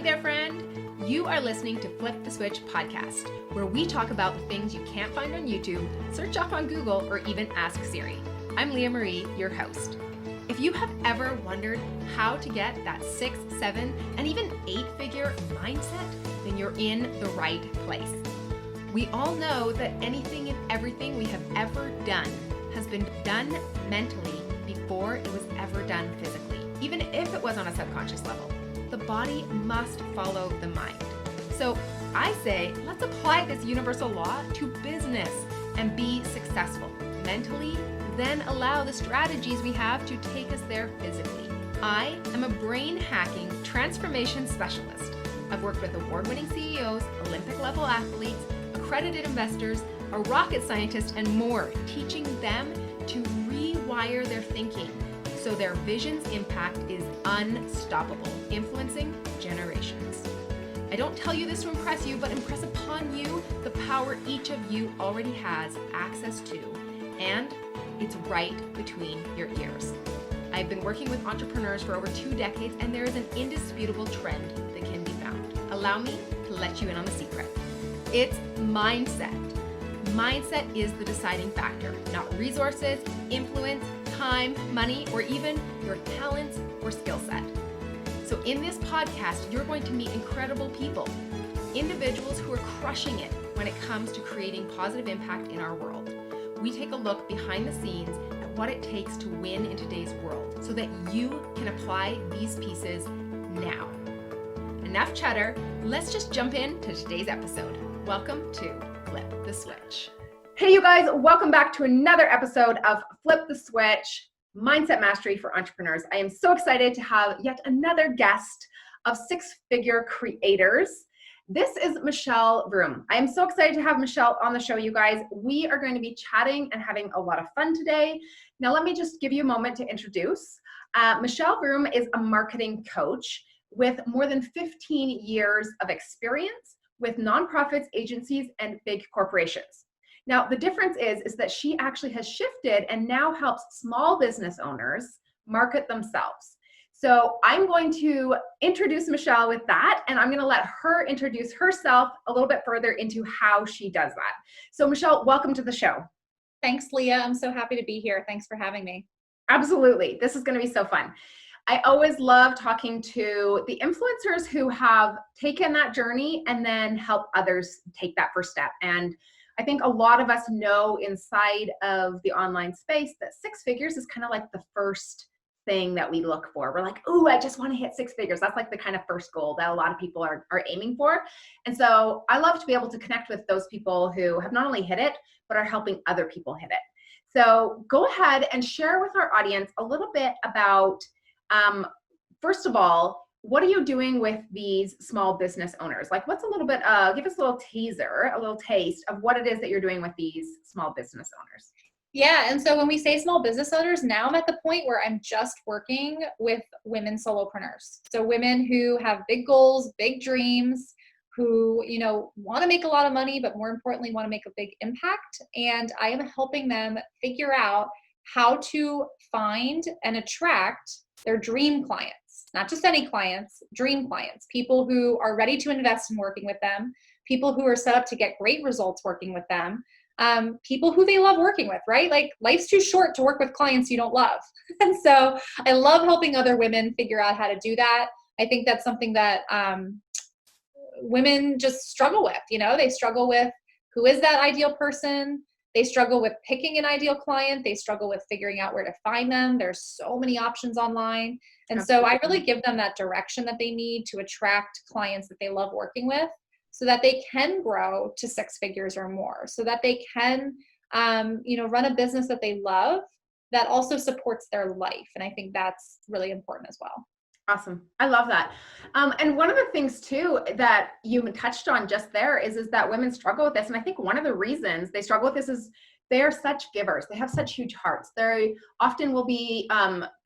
Hey there, friend. You are listening to Flip the Switch podcast, where we talk about the things you can't find on YouTube, search up on Google, or even ask Siri. I'm Leah Marie, your host. If you have ever wondered how to get that 6, 7, and even 8-figure mindset, then you're in the right place. We all know that anything and everything we have ever done has been done mentally before it was ever done physically, even if it was on a subconscious level. The body must follow the mind. So I say, let's apply this universal law to business and be successful mentally, then allow the strategies we have to take us there physically. I am a brain hacking transformation specialist. I've worked with award-winning CEOs, Olympic-level athletes, accredited investors, a rocket scientist, and more, teaching them to rewire their thinking so their vision's impact is unstoppable, influencing generations. I don't tell you this to impress you, but impress upon you the power each of you already has access to, and it's right between your ears. I've been working with entrepreneurs for over 2 decades, and there is an indisputable trend that can be found. Allow me to let you in on the secret. It's mindset. Mindset is the deciding factor, not resources, influence, time, money, or even your talents or skill set. So in this podcast, you're going to meet incredible people, individuals who are crushing it when it comes to creating positive impact in our world. We take a look behind the scenes at what it takes to win in today's world so that you can apply these pieces now. Enough chatter, let's just jump into today's episode. Welcome to Flip the Switch. Hey, you guys, welcome back to another episode of Flip the Switch, Mindset Mastery for Entrepreneurs. I am so excited to have yet another guest of 6-figure creators. This is Michelle Vroom. I am so excited to have Michelle on the show, you guys. We are going to be chatting and having a lot of fun today. Now, let me just give you a moment to introduce. Michelle Vroom is a marketing coach with more than 15 years of experience with nonprofits, agencies, and big corporations. Now, the difference is that she actually has shifted and now helps small business owners market themselves. So I'm going to introduce Michelle with that, and I'm going to let her introduce herself a little bit further into how she does that. So Michelle, welcome to the show. Thanks, Leah. I'm so happy to be here. Thanks for having me. Absolutely. This is going to be so fun. I always love talking to the influencers who have taken that journey and then help others take that first step. And I think a lot of us know inside of the online space that 6 figures is kind of like the first thing that we look for. We're like, ooh, I just want to hit 6 figures. That's like the kind of first goal that a lot of people are aiming for. And so I love to be able to connect with those people who have not only hit it, but are helping other people hit it. So go ahead and share with our audience a little bit about, first of all, what are you doing with these small business owners? Like, what's a little bit, give us a little teaser, a little taste of what it is that you're doing with these small business owners. Yeah, and so when we say small business owners, now I'm at the point where I'm just working with women solopreneurs. So women who have big goals, big dreams, who, want to make a lot of money, but more importantly, want to make a big impact. And I am helping them figure out how to find and attract their dream clients. Not just any clients, dream clients, people who are ready to invest in working with them, people who are set up to get great results working with them, people who they love working with, right? Like, life's too short to work with clients you don't love. And so I love helping other women figure out how to do that. I think that's something that women just struggle with. They struggle with who is that ideal person. They struggle with picking an ideal client. They struggle with figuring out where to find them. There's so many options online. And so I really give them that direction that they need to attract clients that they love working with so that they can grow to 6 figures or more, so that they can, run a business that they love that also supports their life. And I think that's really important as well. Awesome. I love that. And one of the things too that you touched on just there is that women struggle with this. And I think one of the reasons they struggle with this is they are such givers. They have such huge hearts. They often will be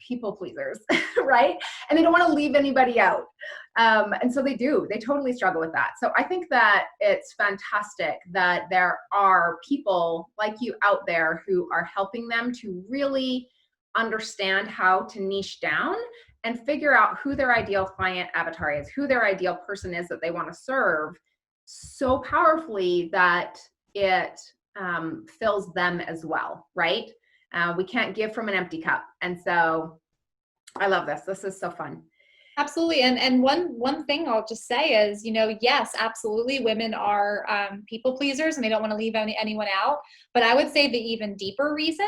people pleasers, right? And they don't want to leave anybody out. And so they totally struggle with that. So I think that it's fantastic that there are people like you out there who are helping them to really understand how to niche down and figure out who their ideal client avatar is, who their ideal person is that they want to serve so powerfully that it fills them as well, right? We can't give from an empty cup. And so I love this. This is so fun. Absolutely. And one thing I'll just say is, yes, absolutely. Women are people pleasers and they don't want to leave anyone out. But I would say the even deeper reason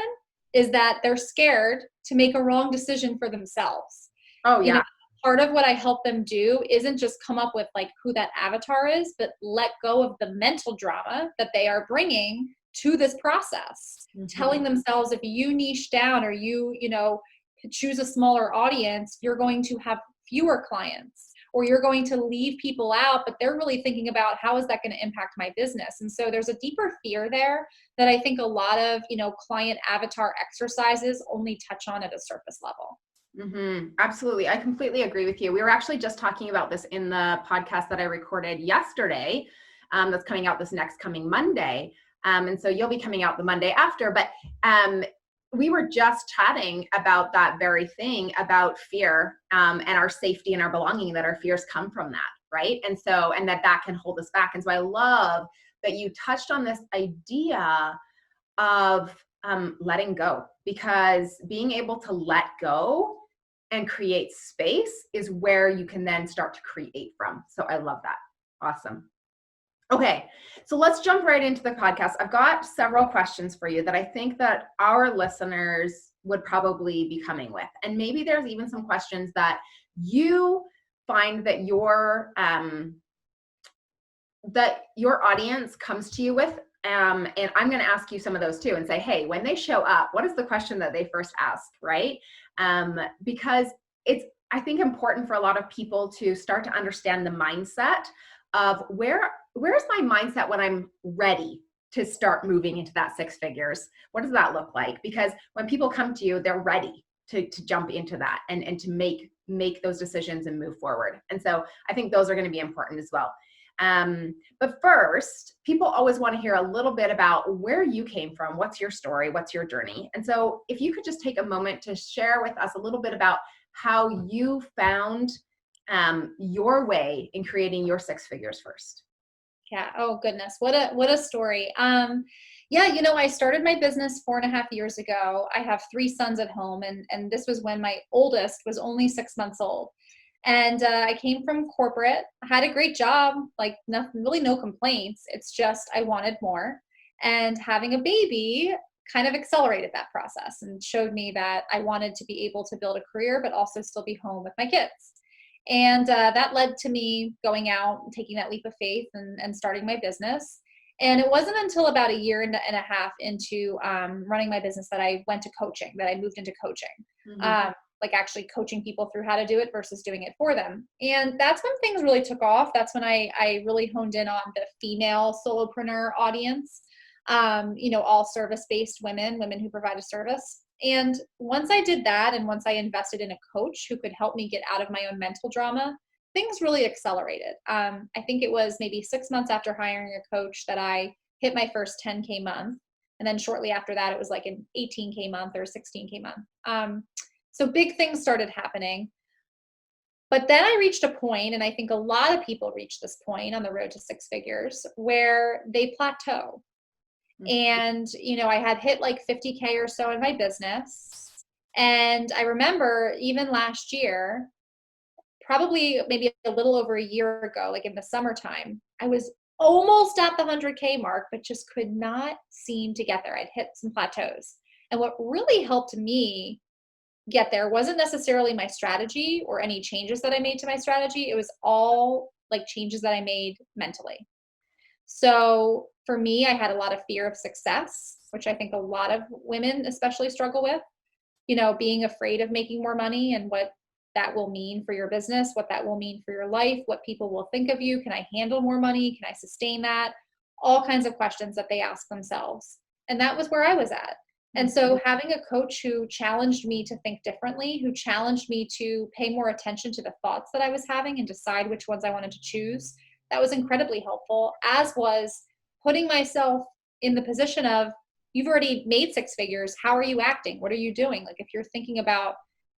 is that they're scared to make a wrong decision for themselves. Oh, yeah. Part of what I help them do isn't just come up with like who that avatar is, but let go of the mental drama that they are bringing to this process, telling themselves if you niche down or you choose a smaller audience, you're going to have fewer clients or you're going to leave people out, but they're really thinking about how is that going to impact my business? And so there's a deeper fear there that I think a lot of, client avatar exercises only touch on at a surface level. Absolutely. I completely agree with you. We were actually just talking about this in the podcast that I recorded yesterday. That's coming out this next coming Monday. And so you'll be coming out the Monday after, but we were just chatting about that very thing, about fear and our safety and our belonging, that our fears come from that, right? And so, and that can hold us back. And so I love that you touched on this idea of letting go, because being able to let go and create space is where you can then start to create from. So I love that. Awesome. Okay, so let's jump right into the podcast. I've got several questions for you that I think that our listeners would probably be coming with. And maybe there's even some questions that you find that your audience comes to you with. And I'm going to ask you some of those too and say, hey, when they show up, what is the question that they first ask, right? Because it's, I think, important for a lot of people to start to understand the mindset of where's my mindset when I'm ready to start moving into that six figures? What does that look like? Because when people come to you, they're ready to jump into that and to make those decisions and move forward. And so I think those are going to be important as well. But first, people always want to hear a little bit about where you came from. What's your story? What's your journey? And so if you could just take a moment to share with us a little bit about how you found your way in creating your six figures first. Yeah. Oh goodness. What a story. Yeah, I started my business 4.5 years ago. I have 3 sons at home, and this was when my oldest was only 6 months old. And I came from corporate. I had a great job, like nothing, really no complaints. It's just I wanted more. And having a baby kind of accelerated that process and showed me that I wanted to be able to build a career, but also still be home with my kids. And that led to me going out and taking that leap of faith and starting my business. And it wasn't until about a year and a half into running my business that I went to coaching, that I moved into coaching. Like actually coaching people through how to do it versus doing it for them. And that's when things really took off. That's when I really honed in on the female solopreneur audience, all service-based women who provide a service. And once I did that, and once I invested in a coach who could help me get out of my own mental drama, things really accelerated. I think it was maybe 6 months after hiring a coach that I hit my first 10K month. And then shortly after that, it was like an 18K month or 16K month. So big things started happening. But then I reached a point, and I think a lot of people reach this point on the road to six figures, where they plateau. And, I had hit like 50K or so in my business. And I remember even last year, probably maybe a little over a year ago, like in the summertime, I was almost at the 100K mark, but just could not seem to get there. I'd hit some plateaus. And what really helped me get there wasn't necessarily my strategy or any changes that I made to my strategy. It was all like changes that I made mentally. So for me, I had a lot of fear of success, which I think a lot of women especially struggle with, being afraid of making more money and what that will mean for your business, what that will mean for your life, what people will think of you. Can I handle more money? Can I sustain that? All kinds of questions that they ask themselves. And that was where I was at. And so having a coach who challenged me to think differently, who challenged me to pay more attention to the thoughts that I was having and decide which ones I wanted to choose, that was incredibly helpful, as was putting myself in the position of, you've already made six figures. How are you acting? What are you doing? Like if you're thinking about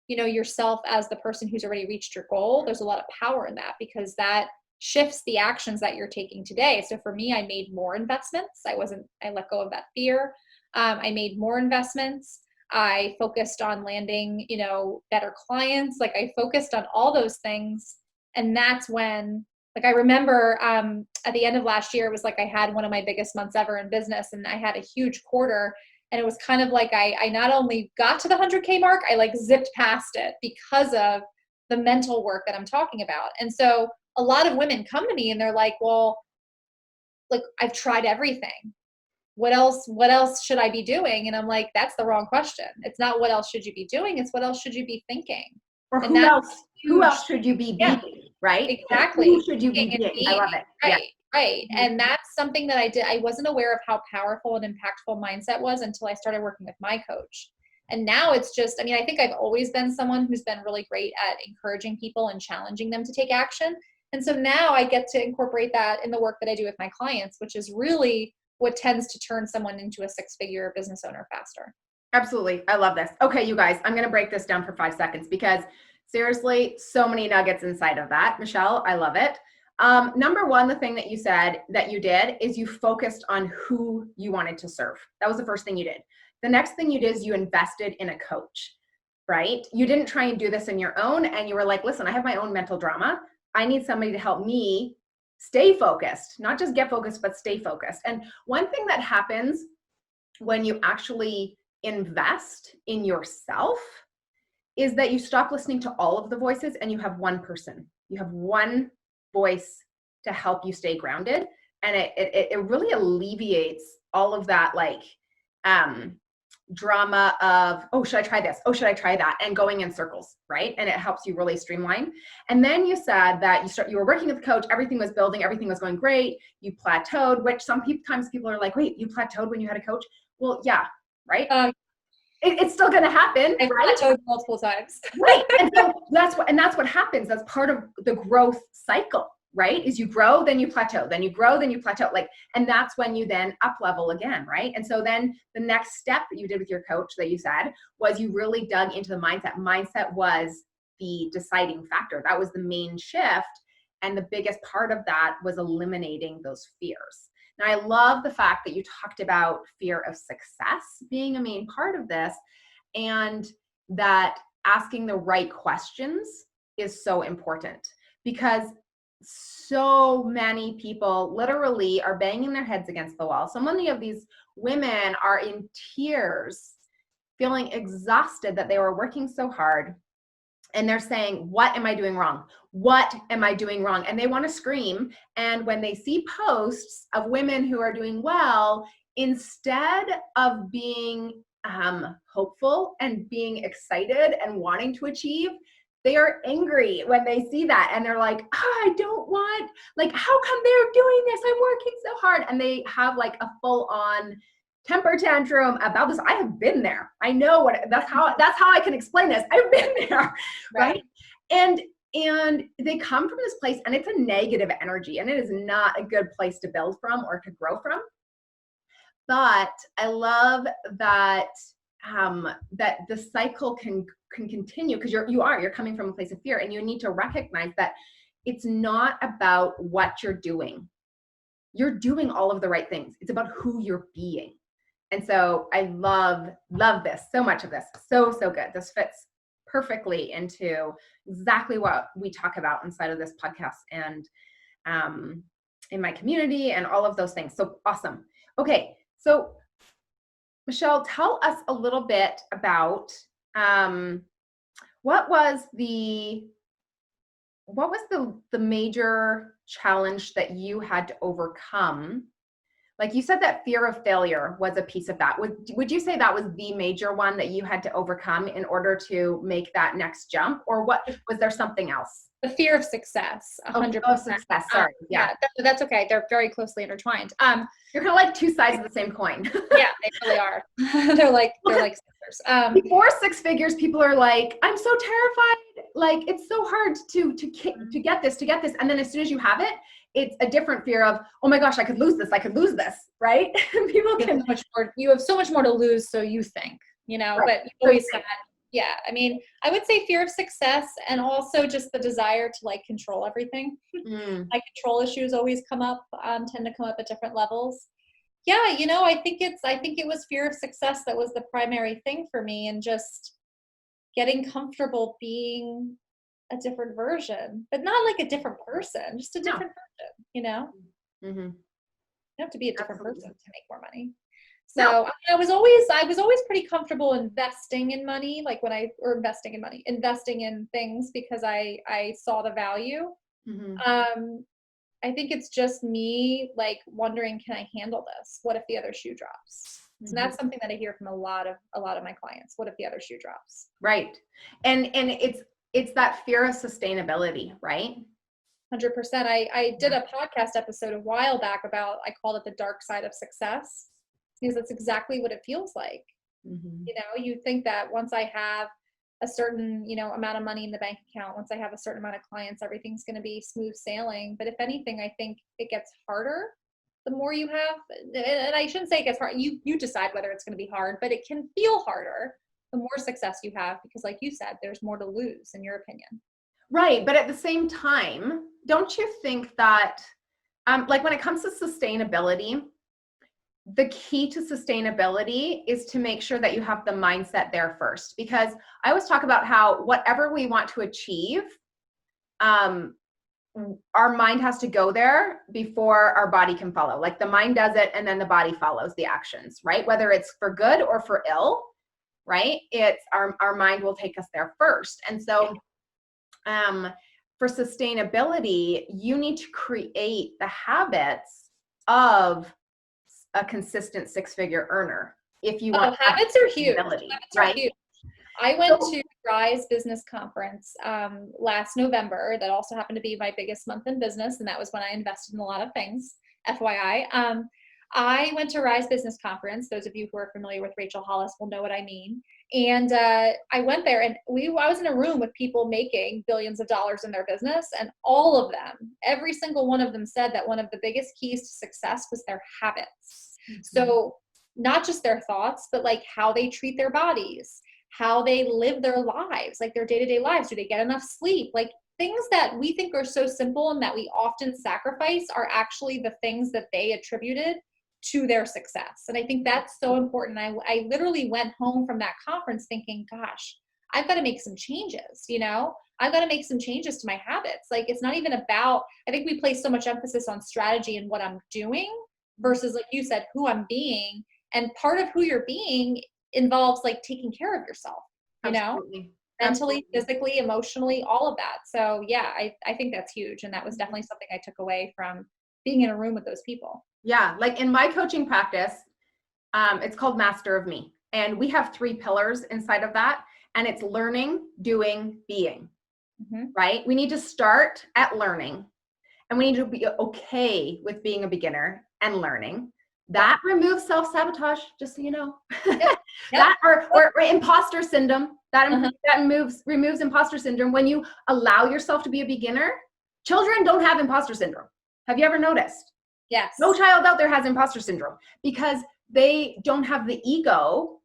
yourself as the person who's already reached your goal, there's a lot of power in that, because that shifts the actions that you're taking today. So for me, I made more investments. I let go of that fear. I made more investments. I focused on landing, better clients. Like, I focused on all those things. And that's when, like, I remember at the end of last year, it was like I had one of my biggest months ever in business, and I had a huge quarter. And it was kind of like I not only got to the 100K mark, I like zipped past it because of the mental work that I'm talking about. And so a lot of women come to me and they're like, well, like, I've tried everything. What else should I be doing? And I'm like, that's the wrong question. It's not what else should you be doing, it's what else should you be thinking. Or and who else should you be being, right? Exactly. Who should you be being? I love it. Right. Right. Mm-hmm. And that's something that I did. I wasn't aware of how powerful and impactful mindset was until I started working with my coach. And now it's just, I think I've always been someone who's been really great at encouraging people and challenging them to take action. And so now I get to incorporate that in the work that I do with my clients, which is really what tends to turn someone into a 6-figure business owner faster. Absolutely. I love this. Okay, you guys, I'm going to break this down for 5 seconds because seriously, so many nuggets inside of that. Michelle, I love it. Number one, the thing that you said that you did is you focused on who you wanted to serve. That was the first thing you did. The next thing you did is you invested in a coach, right? You didn't try and do this on your own, and you were like, listen, I have my own mental drama. I need somebody to help me stay focused, not just get focused, but stay focused. And one thing that happens when you actually invest in yourself is that you stop listening to all of the voices and you have one person. You have one voice to help you stay grounded. And it really alleviates all of that drama of, oh, should I try this? Oh, should I try that? And going in circles, right? And it helps you really streamline. And then you said that you were working with a coach, everything was building, everything was going great. You plateaued, which sometimes people are like, wait, you plateaued when you had a coach? Well, yeah, right? It's still going to happen, I've right? plateaued multiple times. Right. And so that's what happens. That's part of the growth cycle, right? Is you grow, then you plateau, then you grow, then you plateau. And that's when you then up level again, right? And so then the next step that you did with your coach that you said was you really dug into the mindset. Mindset was the deciding factor. That was the main shift. And the biggest part of that was eliminating those fears. Now, I love the fact that you talked about fear of success being a main part of this, and that asking the right questions is so important, because so many people literally are banging their heads against the wall. So many of these women are in tears, feeling exhausted that they were working so hard. And they're saying, what am I doing wrong? What am I doing wrong? And they want to scream. And when they see posts of women who are doing well, instead of being hopeful and being excited and wanting to achieve, they are angry when they see that. And they're like, I don't want, how come they're doing this? I'm working so hard. And they have a full on temper tantrum about this. I have been there. I know that's how I can explain this. I've been there, right? And they come from this place, and it's a negative energy, and it is not a good place to build from or to grow from. But I love that that the cycle can continue, because you're coming from a place of fear, and you need to recognize that it's not about what you're doing. You're doing all of the right things. It's about who you're being. And so I love this, so much of this. So good. This fits perfectly into exactly what we talk about inside of this podcast and in my community and all of those things. So awesome. Okay. So Michelle, tell us a little bit about what was the major challenge that you had to overcome? Like you said, that fear of failure was a piece of that. Would you say that was the major one that you had to overcome in order to make that next jump? Or was there something else? The fear of success, 100%. Oh, success, sorry. Yeah. That's okay. They're very closely intertwined. You're kind of like two sides of the same coin. Yeah, they really are. they're like sisters. Before 6 figures, people are like, I'm so terrified. It's so hard to get this. And then as soon as you have it, it's a different fear of, oh my gosh, I could lose this, right? People can. You have so much more to lose, so you think, right. but you always said Yeah. I mean, I would say fear of success and also just the desire to like control everything. Mm. My control issues always come up, tend to come up at different levels. Yeah, I think it was fear of success that was the primary thing for me, and just getting comfortable being a different version, but not like a different person, just a No. different version. Mm-hmm. You don't have to be a different Absolutely. person to make more money. No. So I was always pretty comfortable investing in money, investing in things because I saw the value. Mm-hmm. I think it's just me like wondering, can I handle this? What if the other shoe drops? So Mm-hmm. that's something that I hear from a lot of my clients. What if the other shoe drops? Right. And it's that fear of sustainability, right? 100%. I did a podcast episode a while back about, I called it the dark side of success, because that's exactly what it feels like. Mm-hmm. You think that once I have a certain, amount of money in the bank account, once I have a certain amount of clients, everything's going to be smooth sailing. But if anything, I think it gets harder the more you have. And I shouldn't say it gets hard. You decide whether it's going to be hard, but it can feel harder the more success you have, because like you said, there's more to lose, in your opinion. Right. But at the same time, don't you think that, like when it comes to sustainability, the key to sustainability is to make sure that you have the mindset there first? Because I always talk about how whatever we want to achieve, our mind has to go there before our body can follow. Like the mind does it and then the body follows the actions, right? Whether it's for good or for ill, right? It's our mind will take us there first. And so for sustainability, you need to create the habits of a consistent six-figure earner if you want habits are huge. Habits right? are huge. I went to Rise Business Conference last November. That also happened to be my biggest month in business, and that was when I invested in a lot of things. FYI, I went to Rise Business Conference. Those of you who are familiar with Rachel Hollis will know what I mean. And I went there, and I was in a room with people making billions of dollars in their business, and all of them, every single one of them, said that one of the biggest keys to success was their habits. Mm-hmm. So not just their thoughts, but like how they treat their bodies, how they live their lives, like their day-to-day lives. Do they get enough sleep? Like things that we think are so simple and that we often sacrifice are actually the things that they attributed to their success. And I think that's so important. I literally went home from that conference thinking, gosh, I've got to make some changes, I've got to make some changes to my habits. Like it's not even about, I think we place so much emphasis on strategy and what I'm doing versus, like you said, who I'm being. And part of who you're being involves like taking care of yourself, Absolutely. Mentally, physically, emotionally, all of that. So yeah, I think that's huge. And that was definitely something I took away from being in a room with those people. Yeah. Like in my coaching practice, it's called Master of Me. And we have 3 pillars inside of that. And it's learning, doing, being, right? We need to start at learning, and we need to be okay with being a beginner and learning. That removes self-sabotage, just so you know. Yep. That or imposter syndrome. That removes imposter syndrome. When you allow yourself to be a beginner, children don't have imposter syndrome. Have you ever noticed? Yes. No child out there has imposter syndrome because they don't have the ego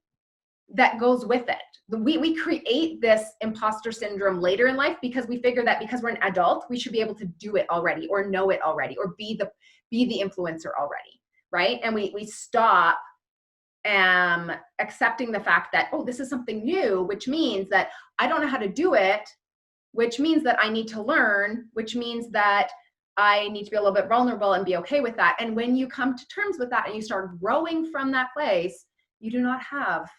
that goes with it. We create this imposter syndrome later in life because we figure that because we're an adult, we should be able to do it already or know it already or be the influencer already. Right. And we stop accepting the fact that, oh, this is something new, which means that I don't know how to do it, which means that I need to learn, which means that I need to be a little bit vulnerable and be okay with that. And when you come to terms with that and you start growing from that place, you do not have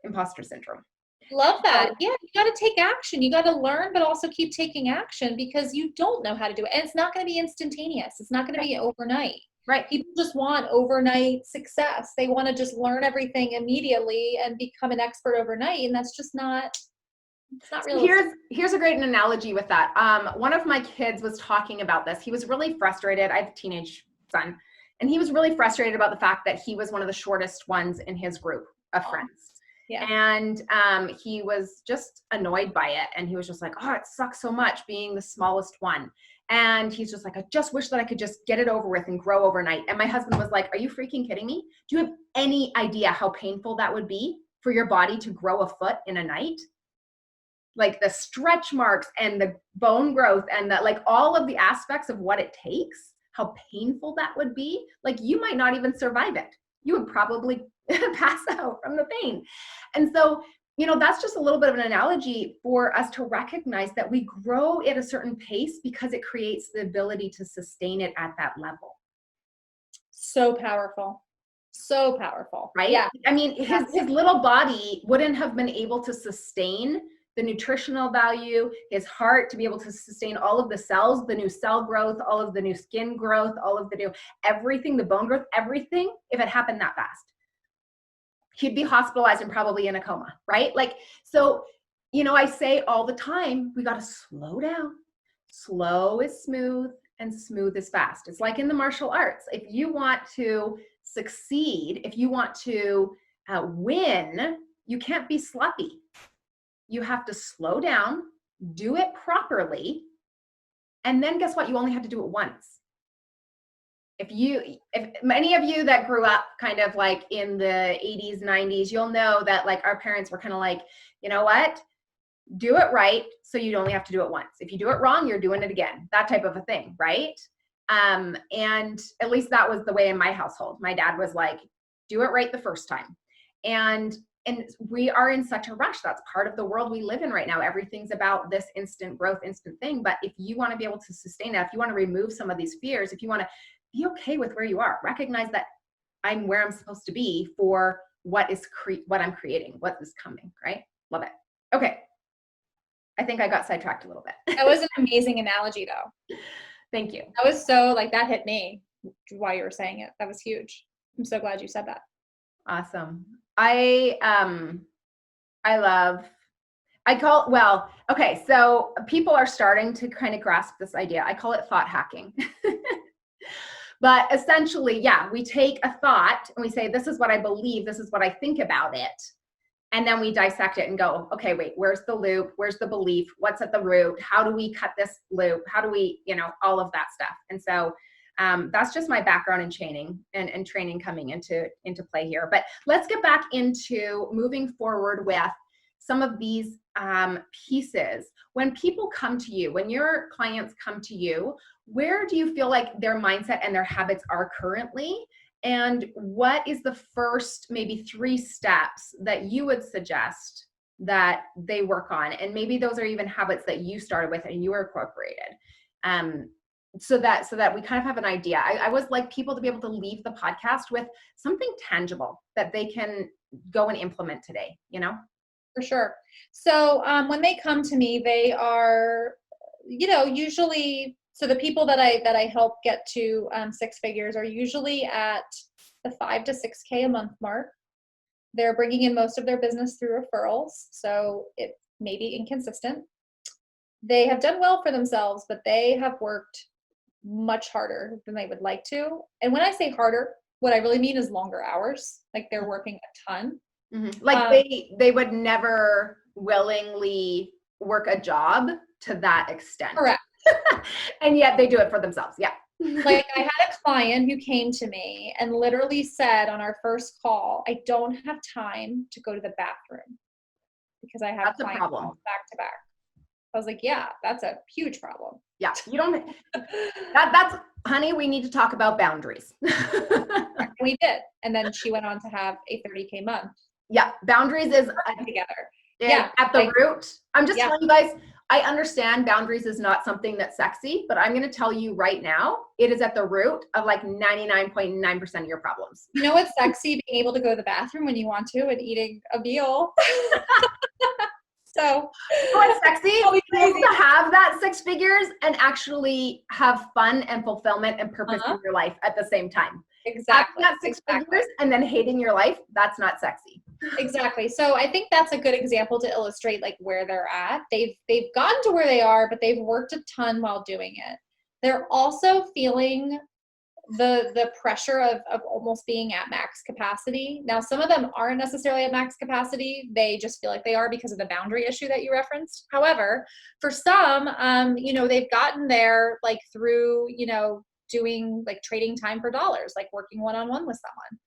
imposter syndrome. Love that. Yeah, you got to take action. You got to learn, but also keep taking action because you don't know how to do it. And it's not going to be instantaneous. It's not going to be overnight. Right. People just want overnight success. They want to just learn everything immediately and become an expert overnight. And that's just not, it's not realistic. Here's a great analogy with that. One of my kids was talking about this. He was really frustrated. I have a teenage son, and he was really frustrated about the fact that he was one of the shortest ones in his group of friends. Yeah. And he was just annoyed by it. And he was just like, oh, it sucks so much being the smallest one. And he's just like, I just wish that I could just get it over with and grow overnight. And my husband was like, are you freaking kidding me? Do you have any idea how painful that would be? for your body to grow a foot in a night, like the stretch marks and the bone growth and the, like all of the aspects of what it takes, how painful that would be, like you might not even survive it. You would probably pass out from the pain. And so, you know, that's just a little bit of an analogy for us to recognize that we grow at a certain pace because it creates the ability to sustain it at that level. So powerful. So powerful. Right? Yeah. I mean, his little body wouldn't have been able to sustain the nutritional value, his heart to be able to sustain all of the cells, the new cell growth, all of the new skin growth, all of the new everything, the bone growth, everything, if it happened that fast. He'd be hospitalized and probably in a coma, right? Like, so, you know, I say all the time, we got to slow down. Slow is smooth and smooth is fast. It's like in the martial arts. If you want to succeed, if you want to win, you can't be sloppy. You have to slow down, do it properly, and then guess what? You only have to do it once. If many of you that grew up kind of like in the 80s, 90s, you'll know that like our parents were kind of like, you know what? Do it right, so you only have to do it once. If you do it wrong, you're doing it again. That type of a thing, right? And at least that was the way in my household. My dad was like, do it right the first time. And we are in such a rush. That's part of the world we live in right now. Everything's about this instant growth, instant thing. But if you want to be able to sustain that, if you want to remove some of these fears, if you want to be okay with where you are, recognize that I'm where I'm supposed to be for what I'm creating, what is coming, right? Love it. Okay. I think I got sidetracked a little bit. That was an amazing analogy though. Thank you. That was so like, that hit me while you were saying it. That was huge. I'm so glad you said that. Awesome. Okay, so people are starting to kind of grasp this idea. I call it thought hacking. But essentially, yeah, we take a thought and we say, this is what I believe, this is what I think about it. And then we dissect it and go, okay, wait, where's the loop? Where's the belief? What's at the root? How do we cut this loop? How do we, all of that stuff. And so that's just my background in training and training coming into play here. But let's get back into moving forward with some of these pieces. When people come to you, when your clients come to you, where do you feel like their mindset and their habits are currently? And what is the first maybe 3 steps that you would suggest that they work on? And maybe those are even habits that you started with and you incorporated. So that we kind of have an idea. I always like people to be able to leave the podcast with something tangible that they can go and implement today, For sure. So when they come to me, they are, usually, so the people that I help get to 6 figures are usually at the 5 to 6K a month mark. They're bringing in most of their business through referrals, so it may be inconsistent. They have done well for themselves, but they have worked much harder than they would like to. And when I say harder, what I really mean is longer hours. Like they're working a ton. Mm-hmm. Like they would never willingly work a job to that extent. Correct. And yet they do it for themselves. Yeah. Like I had a client who came to me and literally said on our first call, I don't have time to go to the bathroom because I have That's a problem. Back to back. I was like, yeah, that's a huge problem. Yeah. You don't, that's, honey, we need to talk about boundaries. We did. And then she went on to have a 30K month. Yeah. Boundaries is together. Yeah. At the root. I'm just telling you guys, I understand boundaries is not something that's sexy, but I'm going to tell you right now, it is at the root of like 99.9% of your problems. You know what's sexy? Being able to go to the bathroom when you want to and eating a meal. So what's sexy? Be able to have that 6 figures and actually have fun and fulfillment and purpose in your life at the same time. Exactly. Having that 6 figures and then hating your life, that's not sexy. Exactly. So I think that's a good example to illustrate like where they're at. They've gotten to where they are, but they've worked a ton while doing it. They're also feeling the pressure of almost being at max capacity. Now, some of them aren't necessarily at max capacity. They just feel like they are because of the boundary issue that you referenced. However, for some, they've gotten there like through, doing like trading time for dollars, like working one-on-one with someone.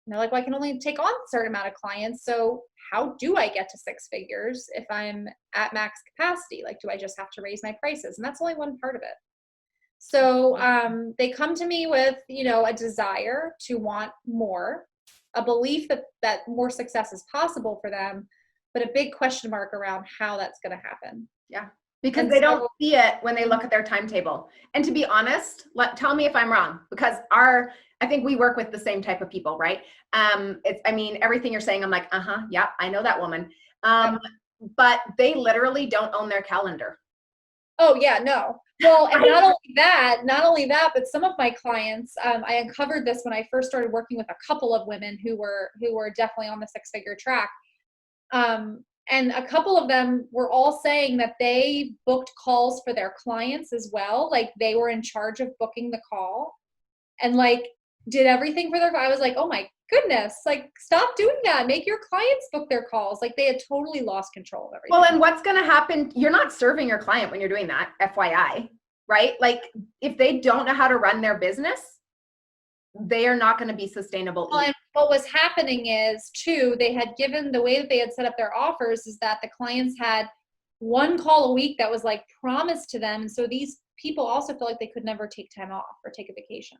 And they're like, well, I can only take on a certain amount of clients. So how do I get to six figures if I'm at max capacity? Like, do I just have to raise my prices? And that's only one part of it. So they come to me with, a desire to want more, a belief that more success is possible for them, but a big question mark around how that's going to happen. Yeah. Because they don't see it when they look at their timetable. And to be honest, tell me if I'm wrong, because I think we work with the same type of people, right? Everything you're saying, I'm like, yeah, I know that woman. But they literally don't own their calendar. Oh yeah, no. Well, and not only that, but some of my clients, I uncovered this when I first started working with a couple of women who were definitely on the six-figure track. And a couple of them were all saying that they booked calls for their clients as well. Like they were in charge of booking the call and like did everything for their, I was like, oh my goodness, like stop doing that. Make your clients book their calls. Like they had totally lost control of everything. Well, and what's going to happen, you're not serving your client when you're doing that, FYI, right? Like if they don't know how to run their business, they are not going to be sustainable. Well, and what was happening is too, they had given, the way that they had set up their offers is that the clients had one call a week that was like promised to them. And so these people also feel like they could never take time off or take a vacation.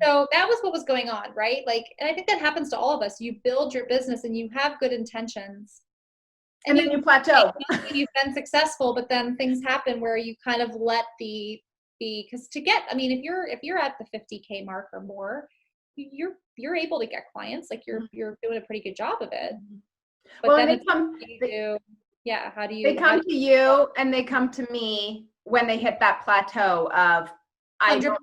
So that was what was going on, right? Like, and I think that happens to all of us. You build your business and you have good intentions. And then you plateau. You've been successful, but then things happen where you kind of let because if you're at the 50K mark or more, you're able to get clients. Like you're doing a pretty good job of it. But well, then they come to you and they come to me when they hit that plateau of I don't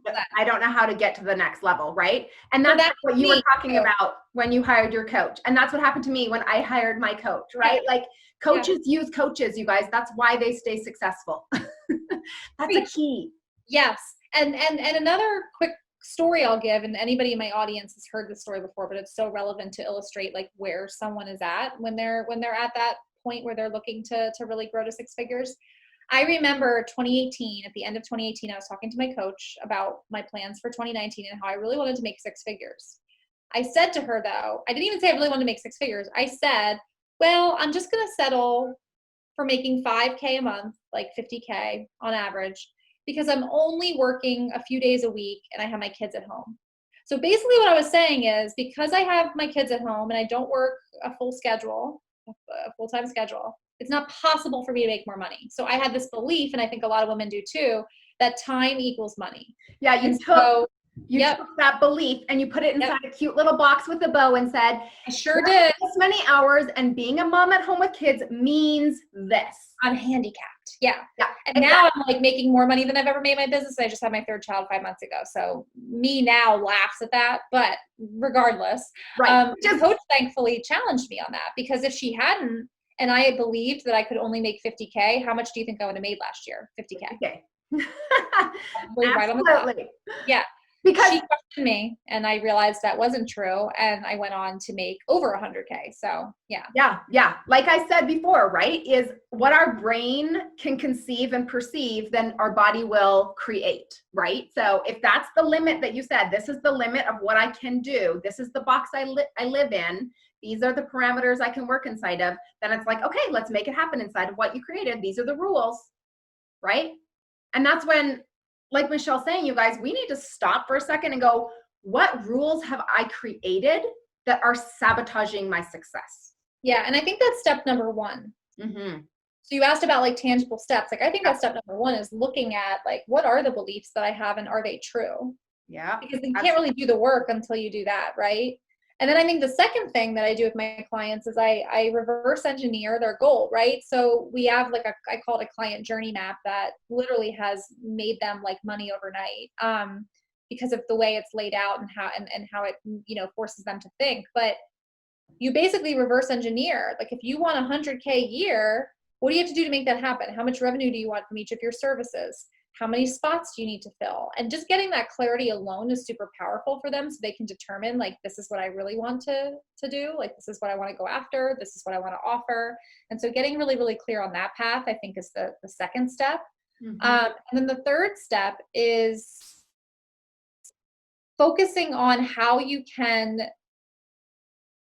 know how to get to the next level, right? And that's what you were talking about when you hired your coach. And that's what happened to me when I hired my coach, right? Yeah. Like coaches use coaches, you guys. That's why they stay successful. That's a key. Yes. And another quick story I'll give, and anybody in my audience has heard this story before, but it's so relevant to illustrate like where someone is at when they're at that point where they're looking to really grow to six figures. I remember 2018, at the end of 2018, I was talking to my coach about my plans for 2019 and how I really wanted to make six figures. I said to her though, I didn't even say I really wanted to make six figures. I said, well, I'm just going to settle for making 5K a month, like 50K on average, because I'm only working a few days a week and I have my kids at home. So basically what I was saying is because I have my kids at home and I don't work a full-time schedule, it's not possible for me to make more money. So I had this belief, and I think a lot of women do too, that time equals money. Yeah, you took that belief and you put it inside a cute little box with a bow and said, I sure did. This many hours and being a mom at home with kids means this. I'm handicapped. Yeah. And now I'm like making more money than I've ever made in my business. I just had my third child 5 months ago. So me now laughs at that, but regardless, right. The coach thankfully challenged me on that, because if she hadn't, and I had believed that I could only make 50K, how much do you think I would have made last year? 50K. Okay. Right on the top. Yeah. Because she questioned me and I realized that wasn't true. And I went on to make over 100K. So yeah. Yeah. Like I said before, right, is what our brain can conceive and perceive, then our body will create, right? So if that's the limit that you said, this is the limit of what I can do, this is the box I live in, these are the parameters I can work inside of, then it's like, okay, let's make it happen inside of what you created. These are the rules, right? And that's when, like Michelle's saying, you guys, we need to stop for a second and go, what rules have I created that are sabotaging my success? Yeah. And I think that's step number one. Mm-hmm. So you asked about like tangible steps. Like I think that step number one is looking at like, what are the beliefs that I have and are they true? Yeah. Because you can't really do the work until you do that, right? And then I think the second thing that I do with my clients is I reverse engineer their goal, right? So we have like I call it a client journey map that literally has made them like money overnight, because of the way it's laid out and how it, forces them to think. But you basically reverse engineer. Like if you want 100K a year, what do you have to do to make that happen? How much revenue do you want from each of your services? How many spots do you need to fill? And just getting that clarity alone is super powerful for them, so they can determine like, this is what I really want to do. Like, this is what I want to go after. This is what I want to offer. And so getting really, really clear on that path, I think, is the second step. Mm-hmm. And then the third step is focusing on how you can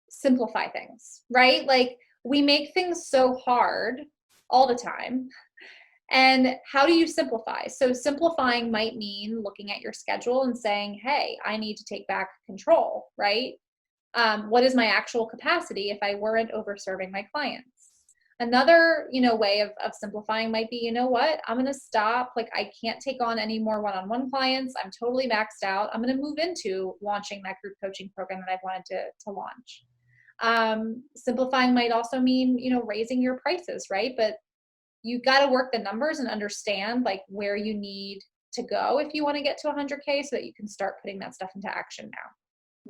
simplify things, right? Like we make things so hard all the time. And how do you simplify? So simplifying might mean looking at your schedule and saying, hey, I need to take back control, right? What is my actual capacity if I weren't overserving my clients? Another, way of simplifying might be, you know what, I'm going to stop. Like I can't take on any more one-on-one clients. I'm totally maxed out. I'm going to move into launching that group coaching program that I've wanted to launch. Simplifying might also mean, raising your prices, right? But you got to work the numbers and understand like where you need to go if you want to get to 100K so that you can start putting that stuff into action now.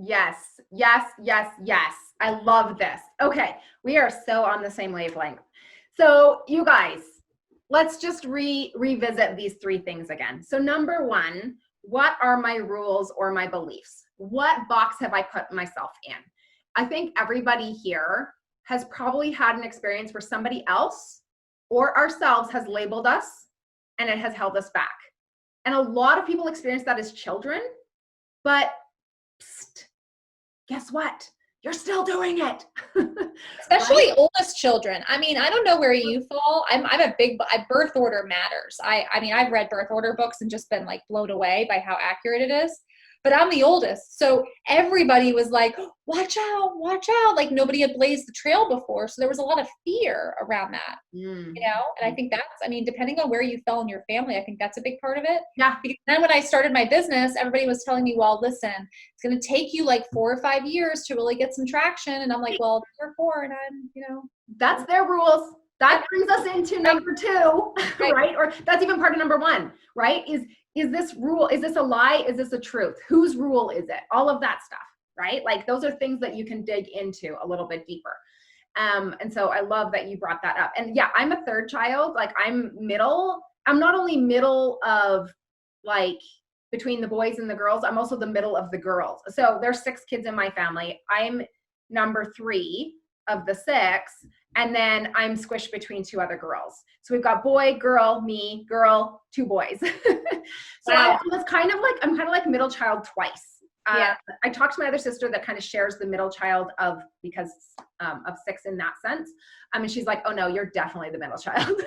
Yes, yes, yes, yes. I love this. Okay, we are so on the same wavelength. So you guys, let's just revisit these three things again. So number one, what are my rules or my beliefs? What box have I put myself in? I think everybody here has probably had an experience where somebody else or ourselves has labeled us and it has held us back. And a lot of people experience that as children, but psst, guess what? You're still doing it. Especially right? oldest children. I mean, I don't know where you fall. I'm a birth order matters. I mean, I've read birth order books and just been like blown away by how accurate it is. But I'm the oldest. So everybody was like, watch out, watch out. Like nobody had blazed the trail before. So there was a lot of fear around that, And I think depending on where you fell in your family, I think that's a big part of it. Yeah. Because then when I started my business, everybody was telling me, well, listen, it's going to take you like 4 or 5 years to really get some traction. And I'm like, well, 3 or 4 and I'm, That's their rules. That brings us into number 2, right? Or that's even part of number 1, right? Is this rule, is this a lie? Is this a truth? Whose rule is it? All of that stuff, right? Like those are things that you can dig into a little bit deeper. And so I love that you brought that up. And yeah, I'm a third child. Like I'm middle. I'm not only middle of like between the boys and the girls, I'm also the middle of the girls. So there's 6 kids in my family. I'm number 3 of the 6. And then I'm squished between 2 other girls. So we've got boy, girl, me, girl, 2 boys. So wow. I'm kind of like middle child twice. Yeah. I talked to my other sister that kind of shares the middle child of 6 in that sense. And she's like, oh no, you're definitely the middle child.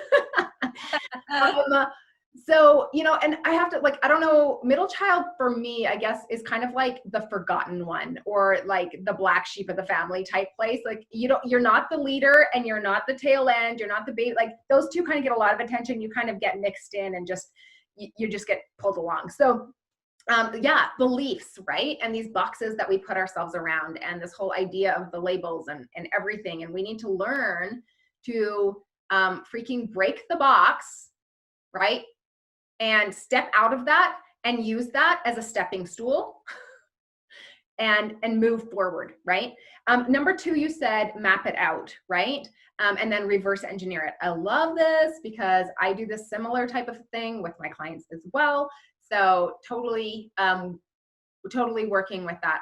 So, and I have to I don't know, middle child for me, I guess, is kind of like the forgotten one or like the black sheep of the family type place. Like, you're not the leader and you're not the tail end. You're not the baby. Like those two kind of get a lot of attention. You kind of get mixed in and you just get pulled along. So yeah, beliefs, right? And these boxes that we put ourselves around and this whole idea of the labels and everything. And we need to learn to freaking break the box, right? And step out of that and use that as a stepping stool and move forward, right? Number 2, you said map it out, right? And then reverse engineer it. I love this because I do this similar type of thing with my clients as well. So totally working with that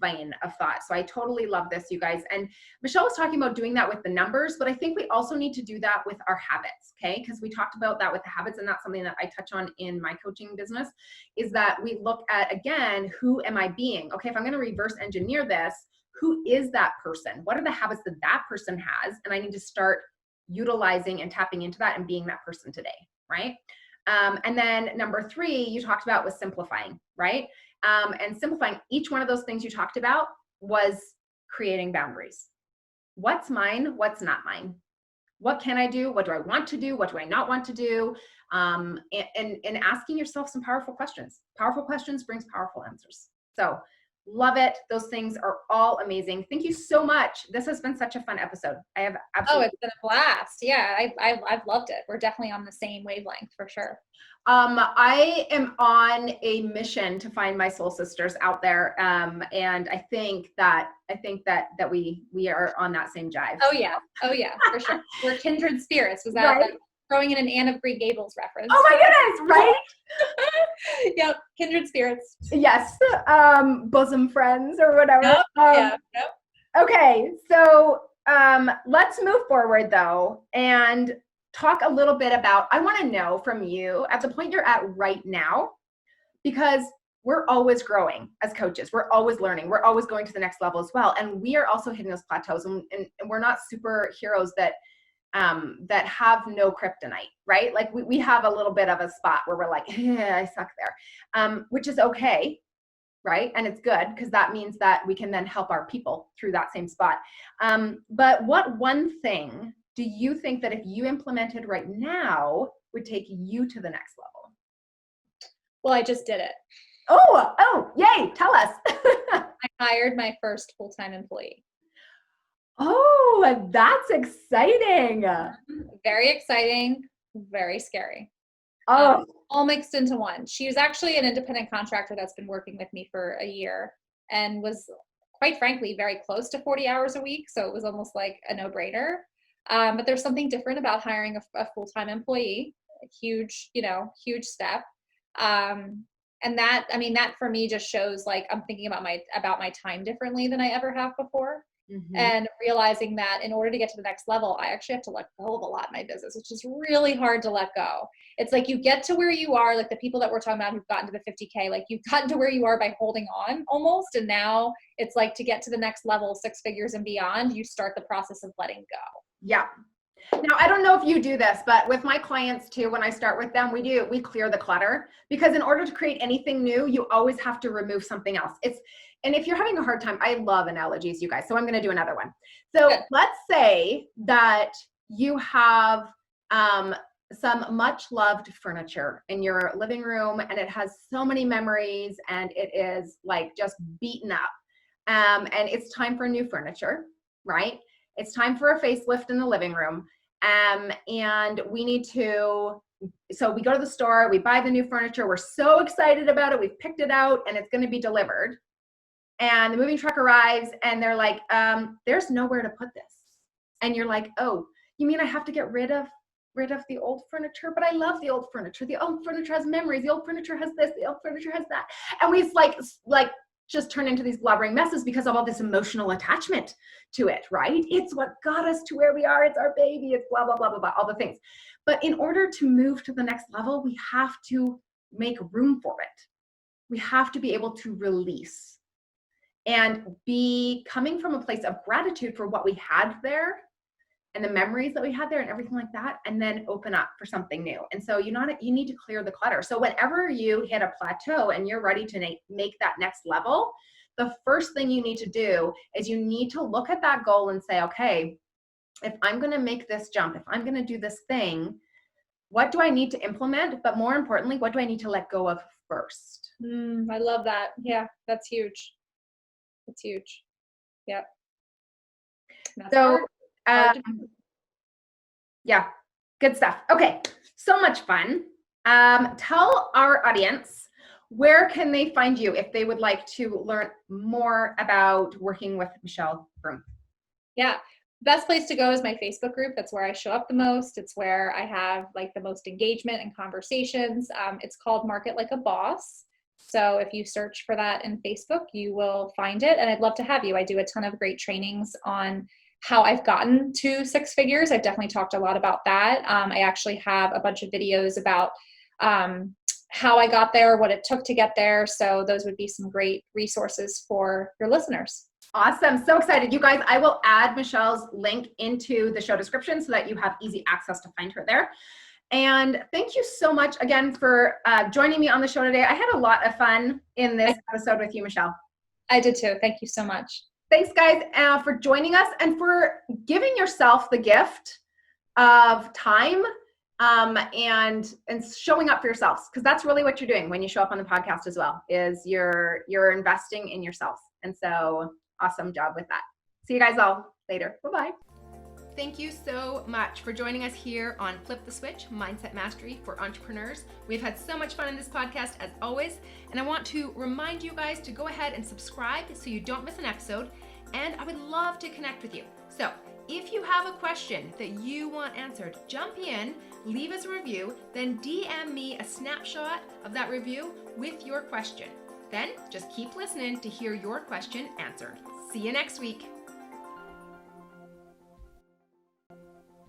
vein of thought. So I totally love this, you guys. And Michelle was talking about doing that with the numbers, but I think we also need to do that with our habits, okay? Because we talked about that with the habits, and that's something that I touch on in my coaching business, is that we look at, again, who am I being? Okay, if I'm gonna reverse engineer this, who is that person? What are the habits that that person has? And I need to start utilizing and tapping into that and being that person today, right? And then number 3, you talked about was simplifying, right? And simplifying each one of those things you talked about was creating boundaries. What's mine? What's not mine? What can I do? What do I want to do? What do I not want to do? And asking yourself some powerful questions. Powerful questions brings powerful answers. So love it. Those things are all amazing. Thank you so much. This has been such a fun episode. I have absolutely. Oh, it's been a blast. Yeah, I've loved it. We're definitely on the same wavelength for sure. I am on a mission to find my soul sisters out there. And I think that we are on that same jive. Oh yeah, for sure. We're kindred spirits. Was that right? Throwing in an Anne of Green Gables reference? Oh my goodness, right? Yep, kindred spirits. Yes, bosom friends or whatever. Yep. Okay, so let's move forward though and talk a little bit about, I want to know from you at the point you're at right now, because we're always growing as coaches. We're always learning. We're always going to the next level as well. And we are also hitting those plateaus, and we're not superheroes that have no kryptonite, right? Like we have a little bit of a spot where we're like, I suck there, which is okay, right? And it's good because that means that we can then help our people through that same spot. But what one thing do you think that if you implemented right now would take you to the next level? Well, I just did it. Oh, yay, tell us. I hired my first full-time employee. Oh, that's exciting. Very exciting, very scary. Oh, All mixed into one. She was actually an independent contractor that's been working with me for a year and was, quite frankly, very close to 40 hours a week. So it was almost like a no-brainer. But there's something different about hiring a full-time employee. A huge step. And that for me just shows like I'm thinking about my time differently than I ever have before. mm-hmm. And realizing that in order to get to the next level, I actually have to let go of a lot in my business, which is really hard to let go. It's like you get to where you are, like the people that we're talking about who've gotten to the 50K, like you've gotten to where you are by holding on almost. And now it's like to get to the next level, 6 figures and beyond, you start the process of letting go. Yeah. Now, I don't know if you do this, but with my clients too, when I start with them, we clear the clutter, because in order to create anything new, you always have to remove something else. And if you're having a hard time, I love analogies, you guys. So I'm going to do another one. So let's say that you have some much loved furniture in your living room, and it has so many memories, and it is like just beaten up. And it's time for new furniture, right? It's time for a facelift in the living room. And we need to, so we go to the store, we buy the new furniture. We're so excited about it. We've picked it out and it's going to be delivered. And the moving truck arrives and they're like, there's nowhere to put this. And you're like, oh, you mean I have to get rid of the old furniture? But I love the old furniture. The old furniture has memories. The old furniture has this, the old furniture has that. And we just turn into these blubbering messes because of all this emotional attachment to it, right? It's what got us to where we are. It's our baby. It's blah, blah, blah, blah, blah, all the things. But in order to move to the next level, we have to make room for it. We have to be able to release and be coming from a place of gratitude for what we had there and the memories that we had there and everything like that, and then open up for something new. And so you need to clear the clutter. So whenever you hit a plateau and you're ready to make that next level, the first thing you need to do is you need to look at that goal and say, okay, if I'm going to make this jump, if I'm going to do this thing, what do I need to implement? But more importantly, what do I need to let go of first? I love that. Yeah, that's huge. That's huge. Yeah. So, yeah, good stuff. Okay, so much fun. Tell our audience, where can they find you if they would like to learn more about working with Michelle Vroom? Yeah, best place to go is my Facebook group. That's where I show up the most. It's where I have like the most engagement and conversations. It's called Market Like a Boss. So if you search for that in Facebook, you will find it. And I'd love to have you. I do a ton of great trainings on how I've gotten to 6 figures. I've definitely talked a lot about that. I actually have a bunch of videos about how I got there, what it took to get there. So those would be some great resources for your listeners. Awesome. So excited. You guys, I will add Michelle's link into the show description so that you have easy access to find her there. And thank you so much again for joining me on the show today. I had a lot of fun in this episode with you, Michelle. I did too. Thank you so much. Thanks, guys, for joining us and for giving yourself the gift of time and showing up for yourselves, because that's really what you're doing when you show up on the podcast as well, is you're investing in yourself. And so awesome job with that. See you guys all later. Bye-bye. Thank you so much for joining us here on Flip the Switch, Mindset Mastery for Entrepreneurs. We've had so much fun in this podcast as always, and I want to remind you guys to go ahead and subscribe so you don't miss an episode, and I would love to connect with you. So if you have a question that you want answered, jump in, leave us a review, then DM me a snapshot of that review with your question. Then just keep listening to hear your question answered. See you next week.